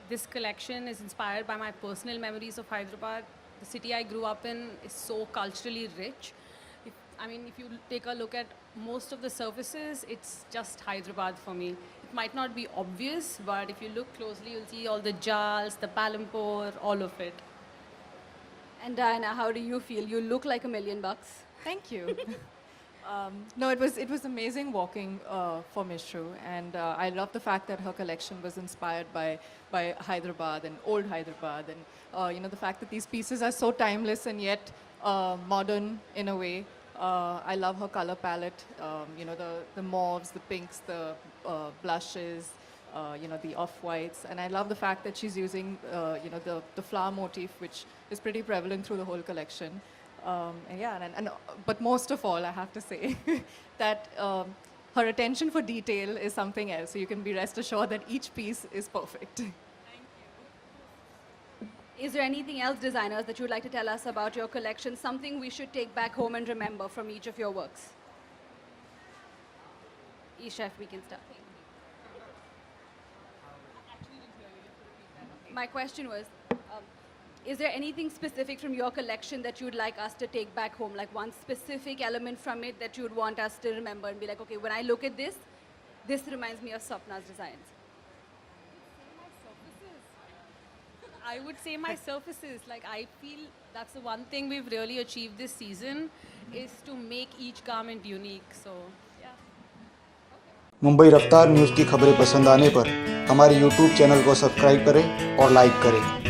this collection is inspired by my personal memories of Hyderabad. The city I grew up in is so culturally rich. If you take a look at most of the surfaces, it's just Hyderabad for me. It might not be obvious, but if you look closely, you'll see all the jals, the palampur, all of it. And Diana, how do you feel? You look like $1,000,000. Thank you. No, it was amazing walking for Mishru, and I love the fact that her collection was inspired by Hyderabad and old Hyderabad, and the fact that these pieces are so timeless and yet modern in a way. I love her color palette. The mauves, the pinks, the blushes. The off-whites, and I love the fact that she's using, the flower motif, which is pretty prevalent through the whole collection. But most of all, I have to say that her attention for detail is something else. So you can be rest assured that each piece is perfect. Is there anything else, designers, that you'd like to tell us about your collection? Something we should take back home and remember from each of your works? Isha, if we can start. My question was, is there anything specific from your collection that you'd like us to take back home? Like one specific element from it that you'd want us to remember and be like, okay, when I look at this, this reminds me of Swapna's designs. I would say my surfaces. Like, I feel that's the one thing we've really achieved this season is to make each garment unique. So, yeah. Mumbai रफ्तार news की खबरें पसंद आने पर हमारे YouTube channel को subscribe करें और लाइक करें।